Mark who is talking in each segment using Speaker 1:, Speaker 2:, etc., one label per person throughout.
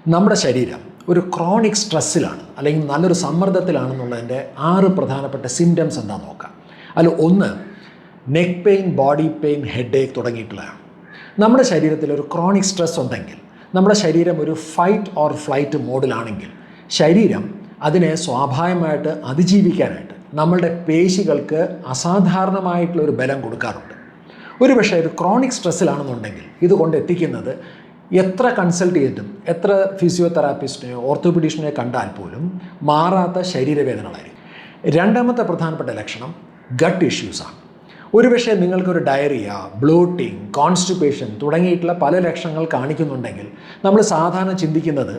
Speaker 1: നമ്മുടെ ശരീരം ഒരു ക്രോണിക് സ്ട്രെസ്സിലാണ് അല്ലെങ്കിൽ നല്ലൊരു സമ്മർദ്ദത്തിലാണെന്നുള്ളതിൻ്റെ 6 പ്രധാനപ്പെട്ട സിംറ്റംസ് എന്താണെന്ന് നോക്കാം. അതിൽ ഒന്ന് neck pain, body pain, headache തുടങ്ങിയിട്ടുള്ളതാണ്. നമ്മുടെ ശരീരത്തിൽ ഒരു ക്രോണിക് സ്ട്രെസ് ഉണ്ടെങ്കിൽ, നമ്മുടെ ശരീരം ഒരു ഫൈറ്റ് ഓർ ഫ്ലൈറ്റ് മോഡിലാണെങ്കിൽ ശരീരം അതിനെ സ്വാഭാവികമായിട്ട് അതിജീവിക്കാനായിട്ട് നമ്മളുടെ പേശികൾക്ക് അസാധാരണമായിട്ടുള്ളൊരു ബലം കൊടുക്കാറുണ്ട്. ഒരു പക്ഷേ ഒരു ക്രോണിക് സ്ട്രെസ്സിലാണെന്നുണ്ടെങ്കിൽ ഇതുകൊണ്ട് എത്തിക്കുന്നത് എത്ര കൺസൾട്ട് ചെയ്തിട്ടും എത്ര ഫിസിയോതെറാപ്പിസ്റ്റിനെയോ ഓർത്തോപീഡീഷ്യനെയോ കണ്ടാൽ പോലും മാറാത്ത ശരീരവേദനകളായിരിക്കും. രണ്ടാമത്തെ പ്രധാനപ്പെട്ട ലക്ഷണം ഗട്ട് ഇഷ്യൂസാണ്. ഒരുപക്ഷെ നിങ്ങൾക്കൊരു ഡയറിയ, ബ്ലോട്ടിങ്, കോൺസ്റ്റിപ്പേഷൻ തുടങ്ങിയിട്ടുള്ള പല ലക്ഷണങ്ങൾ കാണിക്കുന്നുണ്ടെങ്കിൽ നമ്മൾ സാധാരണ ചിന്തിക്കുന്നത്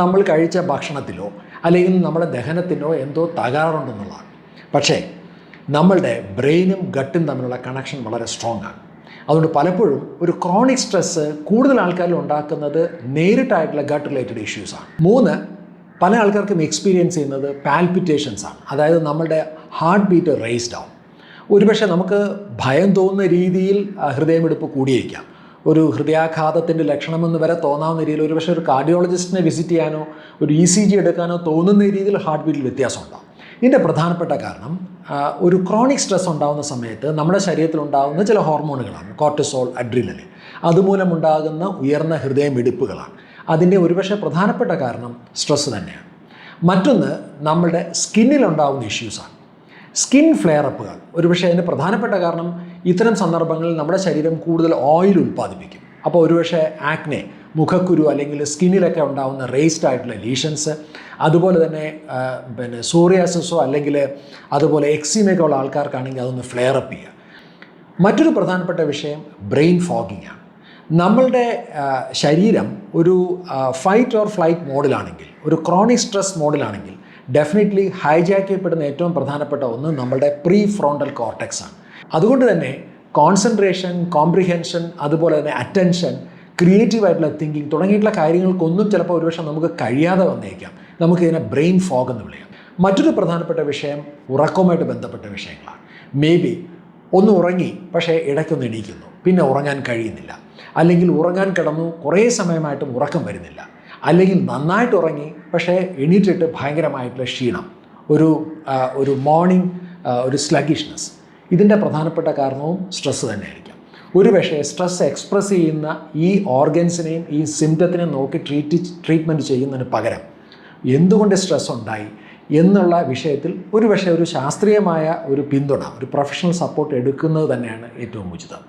Speaker 1: നമ്മൾ കഴിച്ച ഭക്ഷണത്തിലോ അല്ലെങ്കിൽ നമ്മുടെ ദഹനത്തിനോ എന്തോ തകരാറുണ്ടെന്നുള്ളതാണ്. പക്ഷേ നമ്മളുടെ ബ്രെയിനും ഗട്ടും തമ്മിലുള്ള കണക്ഷൻ വളരെ സ്ട്രോങ് ആണ്. അതുകൊണ്ട് പലപ്പോഴും ഒരു ക്രോണിക് സ്ട്രെസ്സ് കൂടുതൽ ആൾക്കാരിൽ ഉണ്ടാക്കുന്നത് നേരിട്ടായിട്ടുള്ള ഗട്ട് റിലേറ്റഡ് ഇഷ്യൂസാണ്. 3, പല ആൾക്കാർക്കും എക്സ്പീരിയൻസ് ചെയ്യുന്നത് പാൽപിറ്റേഷൻസ് ആണ്. അതായത് നമ്മളുടെ ഹാർട്ട് ബീറ്റ് റേസ്ഡ് ആവും. ഒരുപക്ഷെ നമുക്ക് ഭയം തോന്നുന്ന രീതിയിൽ ഹൃദയമിടിപ്പ് കൂടിയേക്കാം. ഒരു ഹൃദയാഘാതത്തിൻ്റെ ലക്ഷണമെന്ന് വരെ തോന്നാവുന്ന രീതിയിൽ ഒരുപക്ഷെ ഒരു കാർഡിയോളജിസ്റ്റിനെ വിസിറ്റ് ചെയ്യാനോ ഒരു ECG എടുക്കാനോ തോന്നുന്ന രീതിയിൽ ഹാർട്ട് ബീറ്റിൽ വ്യത്യാസം ഉണ്ടാകും. ഇതിൻ്റെ പ്രധാനപ്പെട്ട കാരണം ഒരു ക്രോണിക് സ്ട്രെസ് ഉണ്ടാകുന്ന സമയത്ത് നമ്മുടെ ശരീരത്തിലുണ്ടാകുന്ന ചില ഹോർമോണുകളാണ്. Cortisol, adrenaline. അതുമൂലമുണ്ടാകുന്ന ഉയർന്ന ഹൃദയമിടിപ്പുകളാണ്. അതിൻ്റെ ഒരുപക്ഷെ പ്രധാനപ്പെട്ട കാരണം സ്ട്രെസ്സ് തന്നെയാണ്. മറ്റൊന്ന് നമ്മുടെ സ്കിന്നിലുണ്ടാകുന്ന ഇഷ്യൂസാണ്. സ്കിൻ ഫ്ലെയറപ്പുകൾ. ഒരുപക്ഷെ അതിൻ്റെ പ്രധാനപ്പെട്ട കാരണം ഇത്തരം സന്ദർഭങ്ങളിൽ നമ്മുടെ ശരീരം കൂടുതൽ ഓയിൽ ഉൽപ്പാദിപ്പിക്കും. അപ്പോൾ ഒരുപക്ഷെ ആക്നെ, മുഖക്കുരു അല്ലെങ്കിൽ സ്കിന്നിലൊക്കെ ഉണ്ടാകുന്ന റേസ്ഡ് ആയിട്ടുള്ള ലീഷൻസ്, അതുപോലെ തന്നെ സോറിയാസിസോ അല്ലെങ്കിൽ അതുപോലെ എക്സിമയൊക്കെ ഉള്ള ആൾക്കാർക്കാണെങ്കിൽ അതൊന്ന് ഫ്ലെയറപ്പ് ചെയ്യുക. മറ്റൊരു പ്രധാനപ്പെട്ട വിഷയം ബ്രെയിൻ ഫോഗിങ് ആണ്. നമ്മളുടെ ശരീരം ഒരു ഫൈറ്റ് ഓർ ഫ്ലൈറ്റ് മോഡിലാണെങ്കിൽ, ഒരു ക്രോണിക് സ്ട്രെസ് മോഡിലാണെങ്കിൽ ഡെഫിനറ്റ്ലി ഹൈജാക്ക് ചെയ്യപ്പെടുന്ന ഏറ്റവും പ്രധാനപ്പെട്ട ഒന്ന് നമ്മളുടെ പ്രീ ഫ്രോണ്ടൽ കോർട്ടെക്സ് ആണ്. അതുകൊണ്ട് തന്നെ കോൺസെൻട്രേഷൻ, കോംപ്രിഹെൻഷൻ, അതുപോലെ തന്നെ അറ്റൻഷൻ, ക്രിയേറ്റീവായിട്ടുള്ള തിങ്കിങ് തുടങ്ങിയിട്ടുള്ള കാര്യങ്ങൾക്കൊന്നും ചിലപ്പോൾ ഒരുപക്ഷെ നമുക്ക് കഴിയാതെ വന്നേക്കാം. നമുക്കിതിനെ ബ്രെയിൻ ഫോഗ് എന്ന് വിളിക്കാം. മറ്റൊരു പ്രധാനപ്പെട്ട വിഷയം ഉറക്കവുമായിട്ട് ബന്ധപ്പെട്ട വിഷയങ്ങളാണ്. മേ ബി ഒന്ന് ഉറങ്ങി, പക്ഷേ ഇടയ്ക്കൊന്ന് എണീക്കുന്നു, പിന്നെ ഉറങ്ങാൻ കഴിയുന്നില്ല. അല്ലെങ്കിൽ ഉറങ്ങാൻ കിടന്നു, കുറേ സമയമായിട്ടും ഉറക്കം വരുന്നില്ല. അല്ലെങ്കിൽ നന്നായിട്ട് ഉറങ്ങി, പക്ഷേ എണീറ്റിട്ട് ഭയങ്കരമായിട്ടുള്ള ക്ഷീണം, ഒരു മോർണിംഗ് ഒരു സ്ലഗിഷ്നെസ്. ഇതിൻ്റെ പ്രധാനപ്പെട്ട കാരണവും സ്ട്രെസ്സ് തന്നെയായിരിക്കാം. ഒരുപക്ഷെ സ്ട്രെസ് എക്സ്പ്രസ് ചെയ്യുന്ന ഈ ഓർഗൻസിനെയും ഈ സിംറ്റത്തിനെയും നോക്കി ട്രീറ്റ്മെൻറ്റ് ചെയ്യുന്നതിന് പകരം എന്തുകൊണ്ട് സ്ട്രെസ് ഉണ്ടായി എന്നുള്ള വിഷയത്തിൽ ഒരുപക്ഷെ ഒരു ശാസ്ത്രീയമായ ഒരു പിന്തുണ, ഒരു പ്രൊഫഷണൽ സപ്പോർട്ട് എടുക്കുന്നത് തന്നെയാണ് ഏറ്റവും ഉചിതം.